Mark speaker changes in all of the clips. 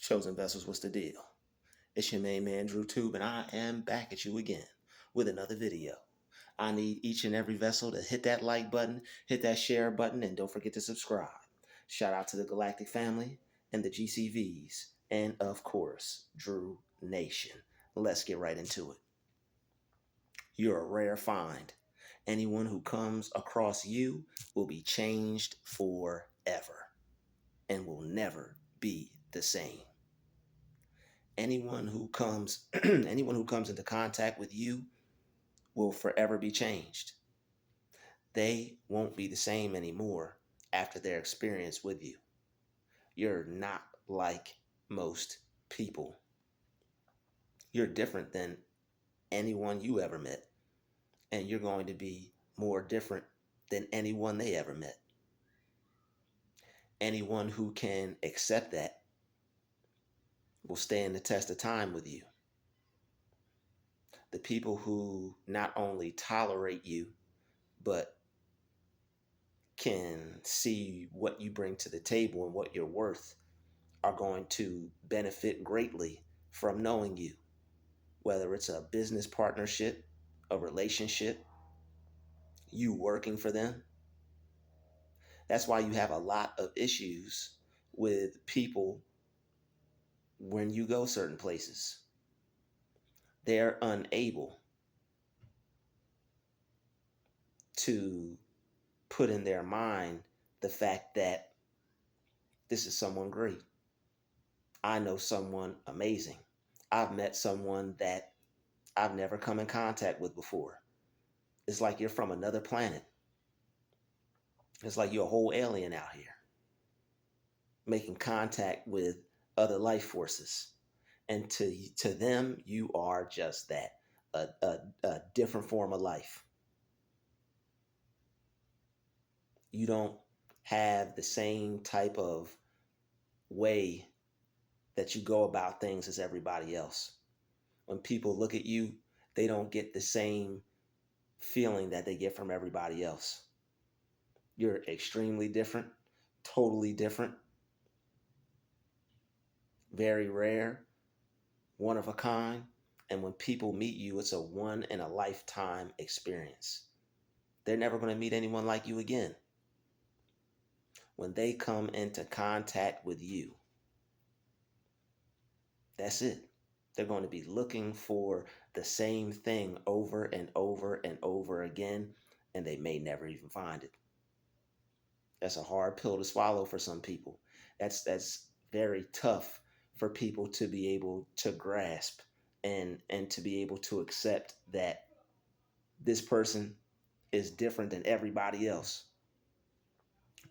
Speaker 1: Chosen Vessels, what's the deal? It's your main man Drutube, and I am back at you again with another video. I need each and every vessel to hit that like button, hit that share button, and don't forget to subscribe. Shout out to the Galactic family and the GCVs, and of course, Drew Nation. Let's get right into it. You're a rare find. Anyone who comes across you will be changed forever and will never be the same. Anyone who comes into contact with you will forever be changed. They won't be the same anymore after their experience with you. You're not like most people. You're different than anyone you ever met, and you're going to be more different than anyone they ever met. Anyone who can accept that will stand the test of time with you. The people who not only tolerate you, but can see what you bring to the table and what you're worth are going to benefit greatly from knowing you, whether it's a business partnership, a relationship, you working for them. That's why you have a lot of issues with people when you go certain places. They're unable to put in their mind the fact that this is someone great. I know someone amazing. I've met someone that I've never come in contact with before. It's like you're from another planet. It's like you're a whole alien out here, making contact with other life forces. And to them, you are just that, a different form of life. You don't have the same type of way that you go about things as everybody else. When people look at you, they don't get the same feeling that they get from everybody else. You're extremely different, totally different, very rare, one of a kind. And when people meet you, it's a one in a lifetime experience. They're never going to meet anyone like you again. When they come into contact with you, that's it. They're going to be looking for the same thing over and over and over again, and they may never even find it. That's a hard pill to swallow for some people. That's very tough for people to be able to grasp and to be able to accept that this person is different than everybody else.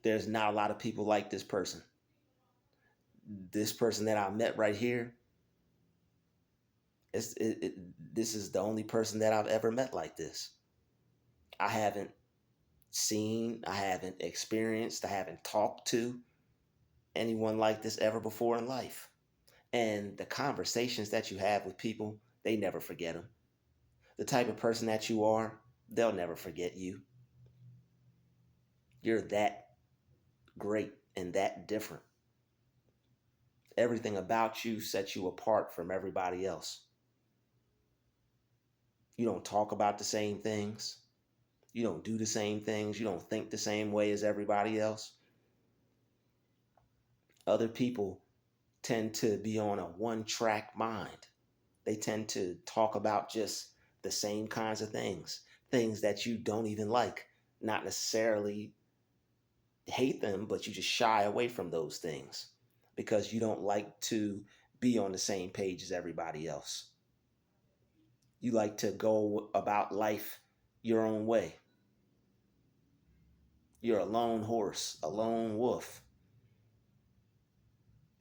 Speaker 1: There's not a lot of people like this person. This person that I met right here, this is the only person that I've ever met like this. I haven't seen, I haven't experienced, I haven't talked to anyone like this ever before in life. And the conversations that you have with people, they never forget them. The type of person that you are, they'll never forget you. You're that great and that different. Everything about you sets you apart from everybody else. You don't talk about the same things. You don't do the same things. You don't think the same way as everybody else. Other people tend to be on a one-track mind. They tend to talk about just the same kinds of things that you don't even like, not necessarily hate them, but you just shy away from those things because you don't like to be on the same page as everybody else. You like to go about life your own way. You're a lone horse, a lone wolf.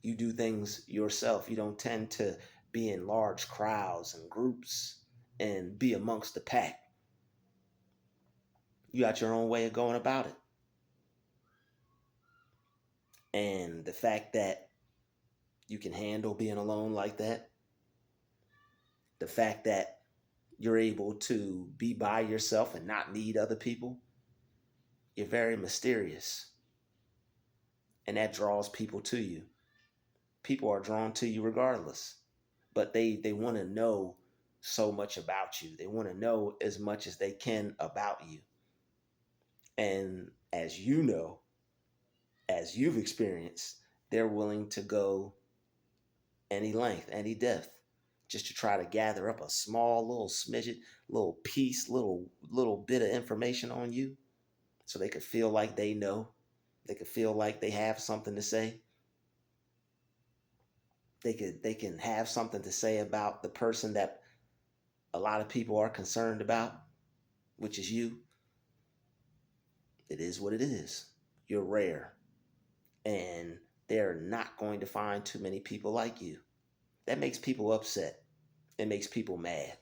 Speaker 1: You do things yourself. You don't tend to be in large crowds and groups and be amongst the pack. You got your own way of going about it. And the fact that you can handle being alone like that, the fact that you're able to be by yourself and not need other people, you're very mysterious. And that draws people to you. People are drawn to you regardless, but they want to know so much about you. They want to know as much as they can about you. And as you know, as you've experienced, they're willing to go any length, any depth, just to try to gather up a small little smidget, little piece, little bit of information on you, so they could feel like they know, they could feel like they have something to say. They can have something to say about the person that a lot of people are concerned about, which is you. It is what it is. You're rare, and they're not going to find too many people like you. That makes people upset. It makes people mad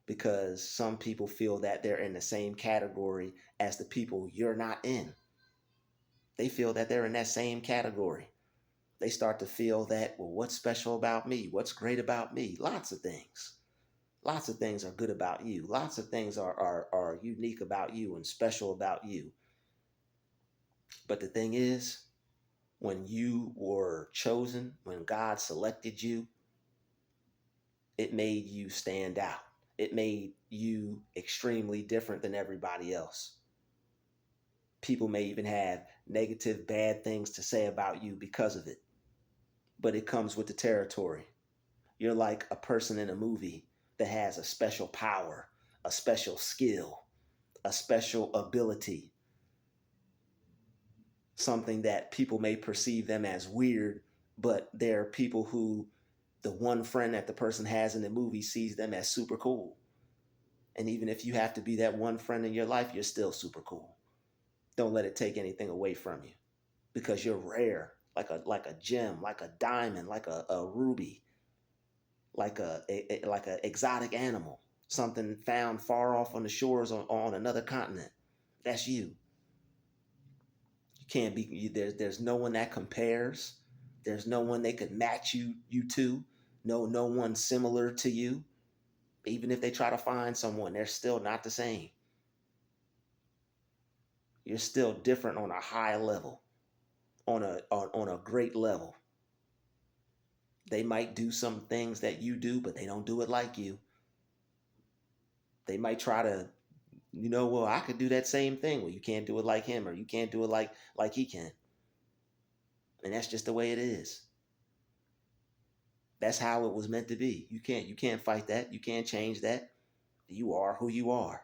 Speaker 1: because some people feel that they're in the same category as the people you're not in. They feel that they're in that same category. They start to feel that, well, what's special about me? What's great about me? Lots of things. Lots of things are good about you. Lots of things are unique about you and special about you. But the thing is, when you were chosen, when God selected you, it made you stand out. It made you extremely different than everybody else. People may even have negative, bad things to say about you because of it, but it comes with the territory. You're like a person in a movie that has a special power, a special skill, a special ability, something that people may perceive them as weird, but there are people who the one friend that the person has in the movie sees them as super cool. And even if you have to be that one friend in your life, you're still super cool. Don't let it take anything away from you because you're rare, like a gem, like a diamond, like a ruby, like a exotic animal, something found far off on the shores on another continent. That's you. You can't be there's no one that compares. There's no one they could match you to. No one similar to you. Even if they try to find someone, they're still not the same. You're still different on a high level, on a great level. They might do some things that you do, but they don't do it like you. They might try to, well, I could do that same thing. Well, you can't do it like him, or you can't do it like he can. And that's just the way it is. That's how it was meant to be. You can't fight that. You can't change that. You are who you are.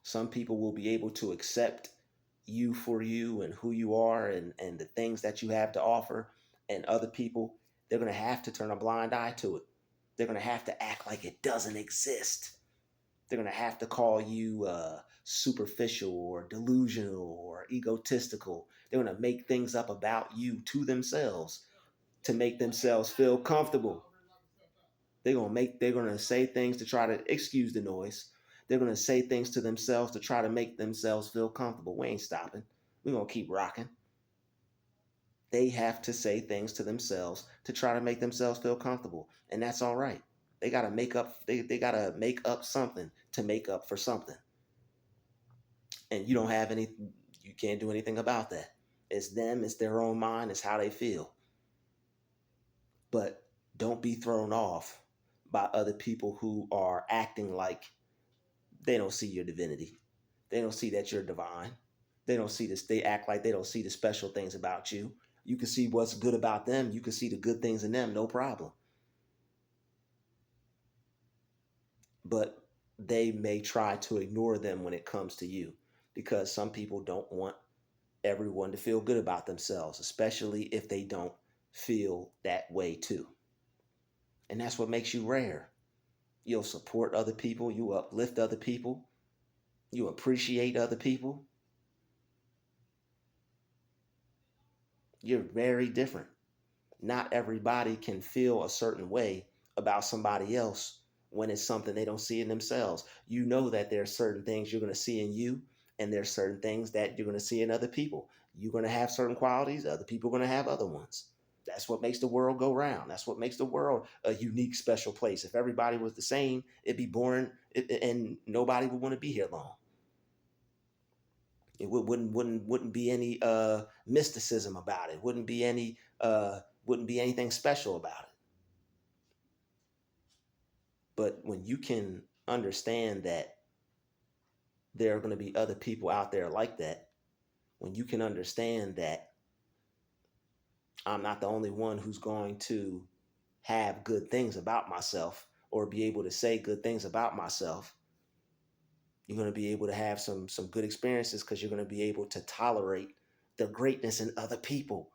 Speaker 1: Some people will be able to accept you for you and who you are and the things that you have to offer. And other people, they're going to have to turn a blind eye to it. They're going to have to act like it doesn't exist. They're going to have to call you superficial or delusional or egotistical. They're going to make things up about you to themselves to make themselves feel comfortable. They're gonna say things to try to excuse the noise. They're gonna say things to themselves to try to make themselves feel comfortable. We ain't stopping. We're gonna keep rocking. They have to say things to themselves to try to make themselves feel comfortable. And that's all right. They gotta make up something to make up for something. And you can't do anything about that. It's them, it's their own mind, it's how they feel. But don't be thrown off by other people who are acting like they don't see your divinity. They don't see that you're divine. They don't see this. They act like they don't see the special things about you. You can see what's good about them. You can see the good things in them, no problem. But they may try to ignore them when it comes to you because some people don't want everyone to feel good about themselves, especially if they don't feel that way too. And that's what makes you rare. You'll support other people, you uplift other people, you appreciate other people. You're very different. Not everybody can feel a certain way about somebody else when it's something they don't see in themselves. You know that there are certain things you're going to see in you, and there's certain things that you're going to see in other people. You're going to have certain qualities, other people are going to have other ones. That's what makes the world go round. That's what makes the world a unique, special place. If everybody was the same, it'd be boring and nobody would want to be here long. It wouldn't be any mysticism about it. Wouldn't be anything special about it. But when you can understand that there are going to be other people out there like that, when you can understand that I'm not the only one who's going to have good things about myself or be able to say good things about myself, you're going to be able to have some good experiences because you're going to be able to tolerate the greatness in other people.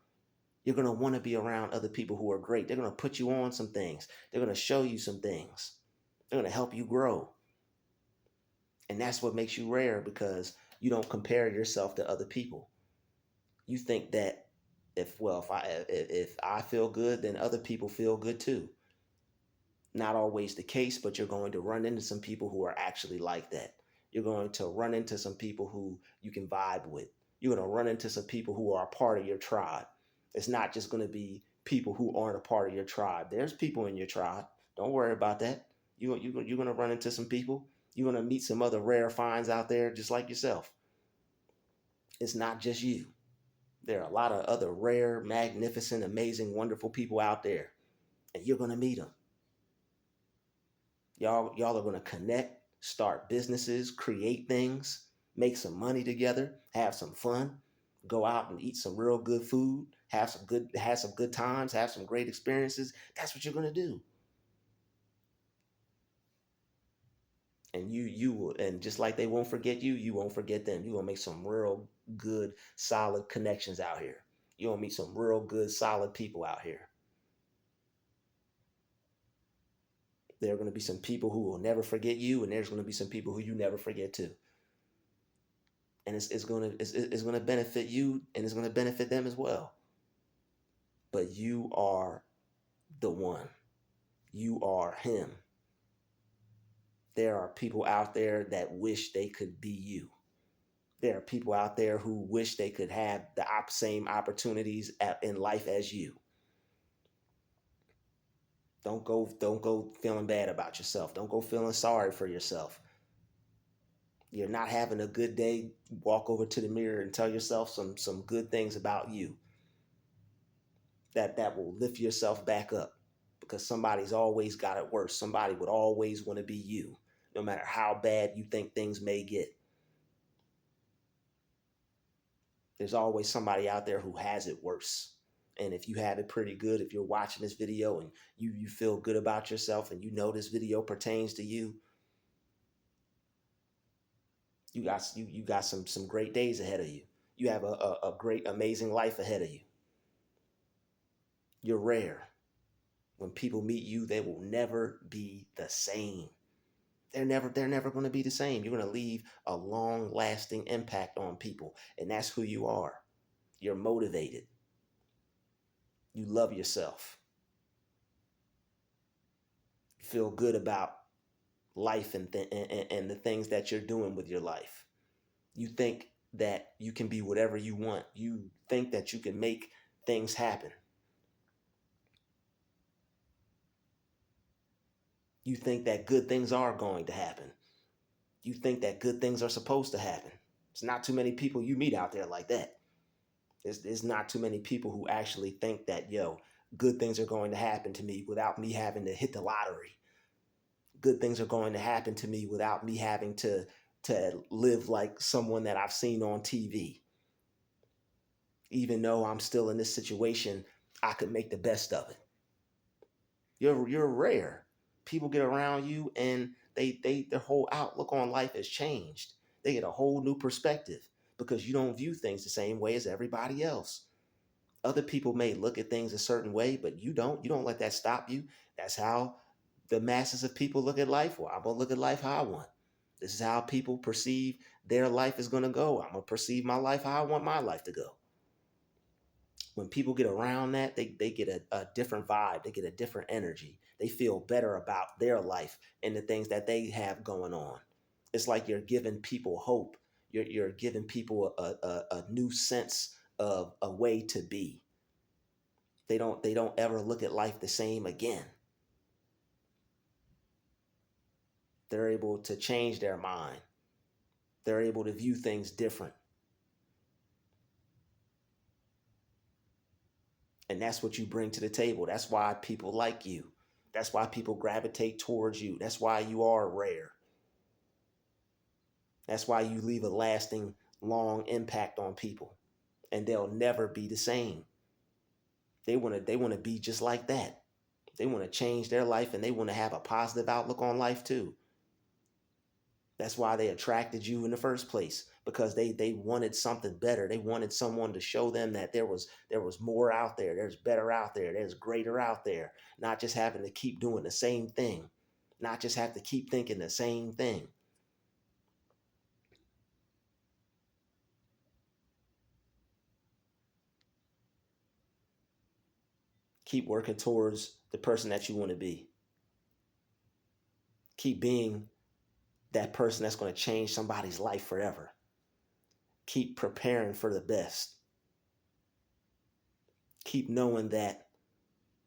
Speaker 1: You're going to want to be around other people who are great. They're going to put you on some things. They're going to show you some things. They're going to help you grow. And that's what makes you rare, because you don't compare yourself to other people. You think that if I feel good, then other people feel good too. Not always the case, but you're going to run into some people who are actually like that. You're going to run into some people who you can vibe with. You're going to run into some people who are a part of your tribe. It's not just going to be people who aren't a part of your tribe. There's people in your tribe. Don't worry about that. You're going to run into some people. You're going to meet some other rare finds out there just like yourself. It's not just you. There are a lot of other rare, magnificent, amazing, wonderful people out there, and you're going to meet them. Y'all are going to connect, start businesses, create things, make some money together, have some fun, go out and eat some real good food, have some good times, have some great experiences. That's what you're going to do. And you will, and just like they won't forget you, you won't forget them. You're going to make some real good, solid connections out here. You're going to meet some real good, solid people out here. There are going to be some people who will never forget you, and there's going to be some people who you never forget too. And it's going to benefit you, and it's going to benefit them as well. But you are the one. You are him. There are people out there that wish they could be you. There are people out there who wish they could have the same opportunities in life as you. Don't go feeling bad about yourself. Don't go feeling sorry for yourself. You're not having a good day, walk over to the mirror and tell yourself some good things about you. That will lift yourself back up, because somebody's always got it worse. Somebody would always want to be you, no matter how bad you think things may get. There's always somebody out there who has it worse. And if you have it pretty good, if you're watching this video and you feel good about yourself and you know this video pertains to you, you got some great days ahead of you. You have a great, amazing life ahead of you. You're rare. When people meet you, they will never be the same. They're never going to be the same. You're going to leave a long lasting impact on people. And that's who you are. You're motivated. You love yourself. You feel good about life and the things that you're doing with your life. You think that you can be whatever you want. You think that you can make things happen. You think that good things are going to happen. You think that good things are supposed to happen. It's not too many people you meet out there like that. There's not too many people who actually think that, good things are going to happen to me without me having to hit the lottery. Good things are going to happen to me without me having to live like someone that I've seen on TV. Even though I'm still in this situation, I could make the best of it. You're rare. People get around you and their whole outlook on life has changed. They get a whole new perspective because you don't view things the same way as everybody else. Other people may look at things a certain way, but you don't. You don't let that stop you. That's how the masses of people look at life. Well, I'm gonna look at life how I want. This is how people perceive their life is gonna go. I'm gonna perceive my life how I want my life to go. When people get around that, they get a different vibe. They get a different energy. They feel better about their life and the things that they have going on. It's like you're giving people hope. You're giving people a new sense of a way to be. They don't ever look at life the same again. They're able to change their mind. They're able to view things different. And that's what you bring to the table. That's why people like you. That's why people gravitate towards you. That's why you are rare. That's why you leave a lasting, long impact on people. And they'll never be the same. They want to be just like that. They want to change their life and they want to have a positive outlook on life too. That's why they attracted you in the first place, because they wanted something better. They wanted someone to show them that there was more out there, there's better out there, there's greater out there. Not just having to keep doing the same thing, not just have to keep thinking the same thing. Keep working towards the person that you want to be. Keep being that person that's going to change somebody's life forever. Keep preparing for the best. Keep knowing that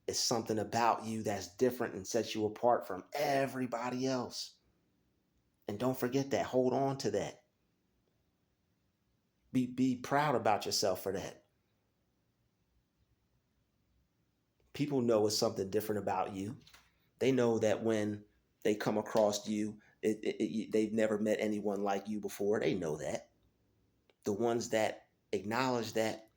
Speaker 1: it's something about you that's different and sets you apart from everybody else. And don't forget that. Hold on to that. Be proud about yourself for that. People know it's something different about you. They know that when they come across you, they've never met anyone like you before. They know that. The ones that acknowledge that,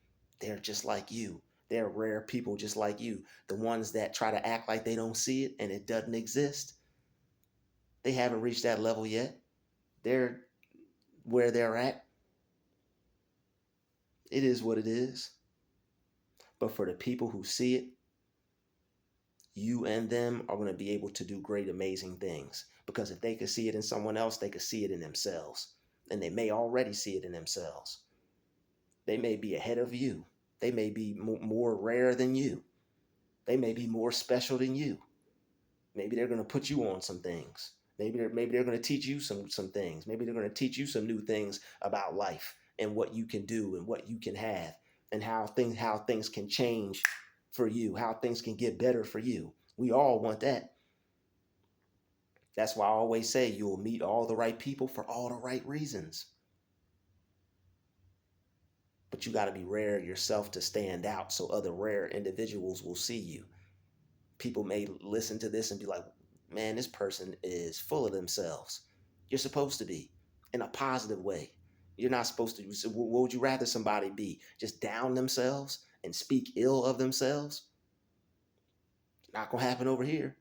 Speaker 1: they're just like you. They're rare people just like you. The ones that try to act like they don't see it and it doesn't exist, they haven't reached that level yet. They're where they're at. It is what it is. But for the people who see it, you and them are going to be able to do great, amazing things. Because if they could see it in someone else, they could see it in themselves. And they may already see it in themselves. They may be ahead of you. They may be more rare than you. They may be more special than you. Maybe they're going to put you on some things. Maybe they're going to teach you some things. Maybe they're going to teach you some new things about life and what you can do and what you can have and how things can change for you, how things can get better for you. We all want that. That's why I always say you'll meet all the right people for all the right reasons. But you got to be rare yourself to stand out so other rare individuals will see you. People may listen to this and be like, man, this person is full of themselves. You're supposed to be in a positive way. You're not supposed to. What would you rather somebody be? Just down themselves and speak ill of themselves? Not going to happen over here.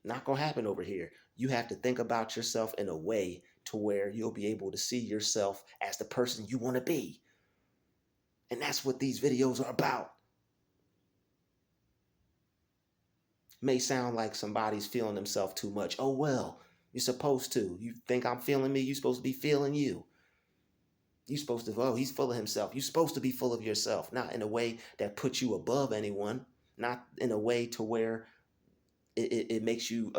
Speaker 1: Not going to happen over here. You have to think about yourself in a way to where you'll be able to see yourself as the person you want to be. And that's what these videos are about. May sound like somebody's feeling themselves too much. Oh, well, you're supposed to. You think I'm feeling me? You're supposed to be feeling you. You're supposed to, oh, he's full of himself. You're supposed to be full of yourself, not in a way that puts you above anyone, not in a way to where it makes you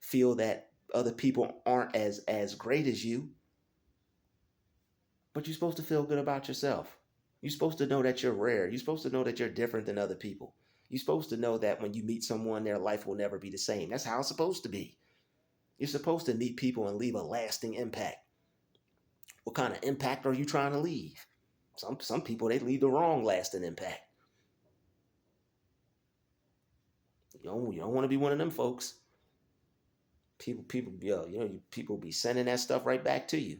Speaker 1: feel that other people aren't as great as you. But you're supposed to feel good about yourself. You're supposed to know that you're rare. You're supposed to know that you're different than other people. You're supposed to know that when you meet someone, their life will never be the same. That's how it's supposed to be. You're supposed to meet people and leave a lasting impact. What kind of impact are you trying to leave? Some people, they leave the wrong lasting impact. You don't want to be one of them folks. People be sending that stuff right back to you.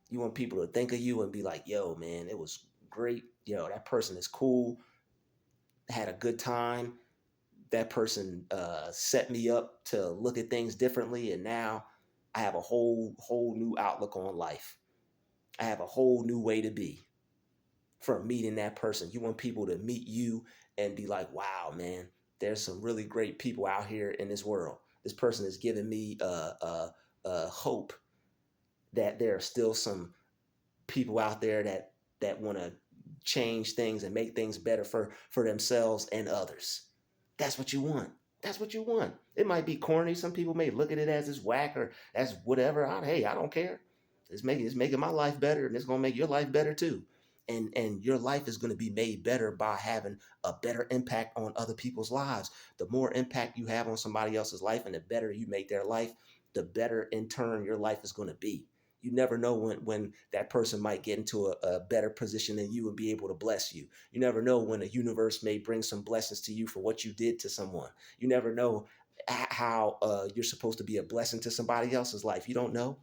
Speaker 1: You want people to think of you and be like, yo, man, it was great. Yo, that person is cool. Had a good time. That person set me up to look at things differently, and now I have a whole new outlook on life. I have a whole new way to be from meeting that person. You want people to meet you and be like, wow, man, there's some really great people out here in this world. This person is giving me hope that there are still some people out there that want to change things and make things better for themselves and others. That's what you want. That's what you want. It might be corny. Some people may look at it as it's whack or as whatever. Hey, I don't care. It's making my life better, and it's gonna make your life better too. And your life is gonna be made better by having a better impact on other people's lives. The more impact you have on somebody else's life, and the better you make their life, the better in turn your life is gonna be. You never know when that person might get into a better position than you and be able to bless you. You never know when the universe may bring some blessings to you for what you did to someone. You never know how you're supposed to be a blessing to somebody else's life. You don't know.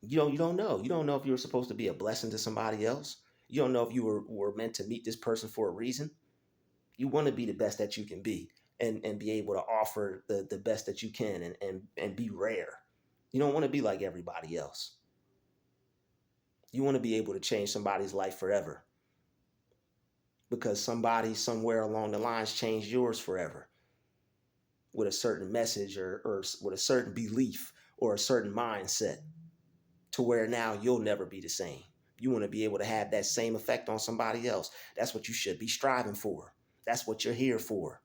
Speaker 1: You don't know. You don't know if you were supposed to be a blessing to somebody else. You don't know if you were meant to meet this person for a reason. You want to be the best that you can be and be able to offer the best that you can and be rare. You don't want to be like everybody else. You want to be able to change somebody's life forever because somebody somewhere along the lines changed yours forever with a certain message or with a certain belief or a certain mindset to where now you'll never be the same. You want to be able to have that same effect on somebody else. That's what you should be striving for. That's what you're here for.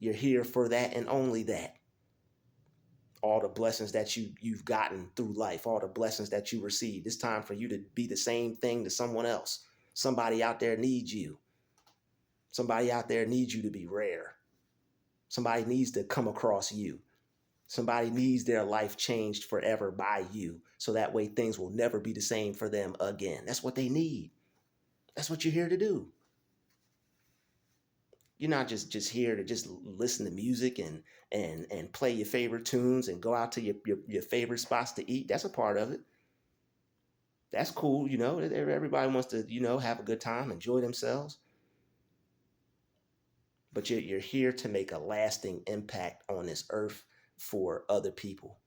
Speaker 1: You're here for that and only that. All the blessings that you've gotten through life, all the blessings that you received. It's time for you to be the same thing to someone else. Somebody out there needs you. Somebody out there needs you to be rare. Somebody needs to come across you. Somebody needs their life changed forever by you. So that way things will never be the same for them again. That's what they need. That's what you're here to do. You're not just here to just listen to music and play your favorite tunes and go out to your favorite spots to eat. That's a part of it. That's cool, everybody wants to, have a good time, enjoy themselves. But you're here to make a lasting impact on this earth for other people,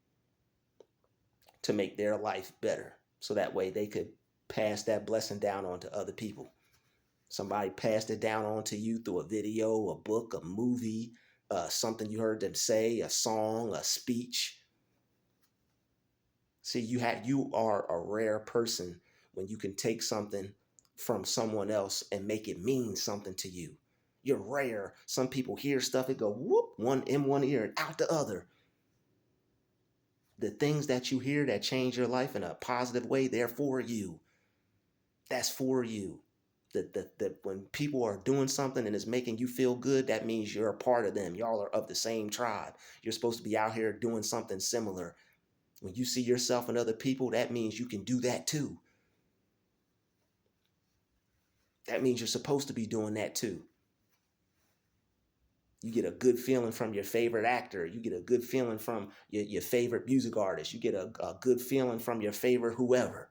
Speaker 1: to make their life better. So that way they could pass that blessing down on to other people. Somebody passed it down on to you through a video, a book, a movie, something you heard them say, a song, a speech. See, you are a rare person when you can take something from someone else and make it mean something to you. You're rare. Some people hear stuff, it go whoop, one in one ear and out the other. The things that you hear that change your life in a positive way, they're for you. That's for you. That when people are doing something and it's making you feel good, that means you're a part of them. Y'all are of the same tribe. You're supposed to be out here doing something similar. When you see yourself and other people, that means you can do that too. That means you're supposed to be doing that too. You get a good feeling from your favorite actor. You get a good feeling from your favorite music artist. You get a good feeling from your favorite whoever.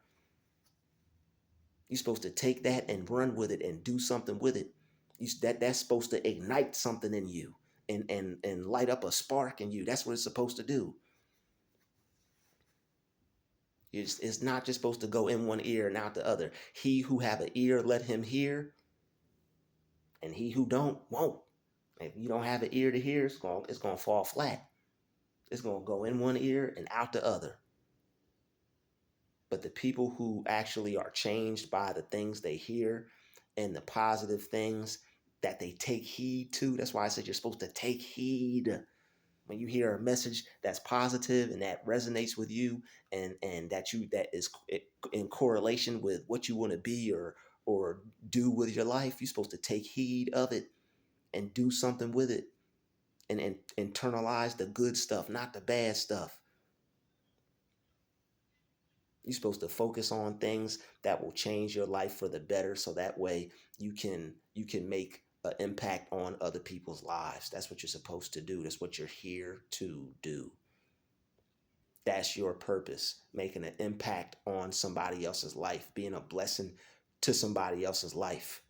Speaker 1: You're supposed to take that and run with it and do something with it. That's supposed to ignite something in you and light up a spark in you. That's what it's supposed to do. It's not just supposed to go in one ear and out the other. He who have an ear, let him hear, and he who don't, won't. If you don't have an ear to hear, it's gonna fall flat. It's gonna go in one ear and out the other. But the people who actually are changed by the things they hear and the positive things that they take heed to, that's why I said you're supposed to take heed. When you hear a message that's positive and that resonates with you and that is in correlation with what you want to be or do with your life, you're supposed to take heed of it and do something with it and internalize the good stuff, not the bad stuff. You're supposed to focus on things that will change your life for the better, so that way you can make an impact on other people's lives. That's what you're supposed to do. That's what you're here to do. That's your purpose, making an impact on somebody else's life, being a blessing to somebody else's life.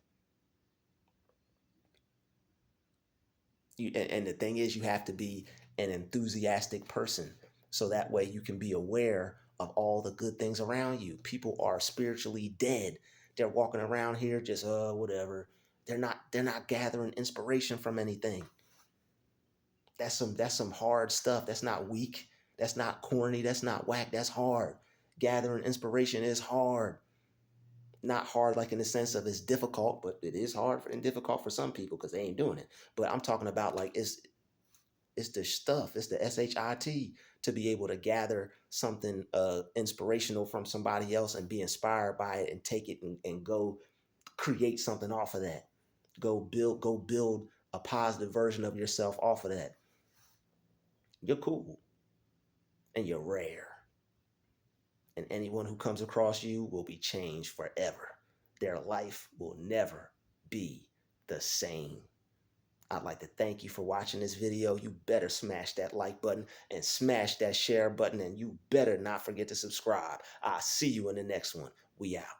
Speaker 1: And the thing is, you have to be an enthusiastic person so that way you can be aware of all the good things around you. People are spiritually dead. They're walking around here just whatever. They're not gathering inspiration from anything. That's some hard stuff. That's not weak. That's not corny. That's not whack. That's hard. Gathering inspiration is hard. Not hard like in the sense of it's difficult, but it is hard and difficult for some people because they ain't doing it. But I'm talking about like it's the stuff, it's the shit to be able to gather something inspirational from somebody else and be inspired by it and take it and go create something off of that. Go build a positive version of yourself off of that. You're cool and you're rare. And anyone who comes across you will be changed forever. Their life will never be the same. I'd like to thank you for watching this video. You better smash that like button and smash that share button, and you better not forget to subscribe. I'll see you in the next one. We out.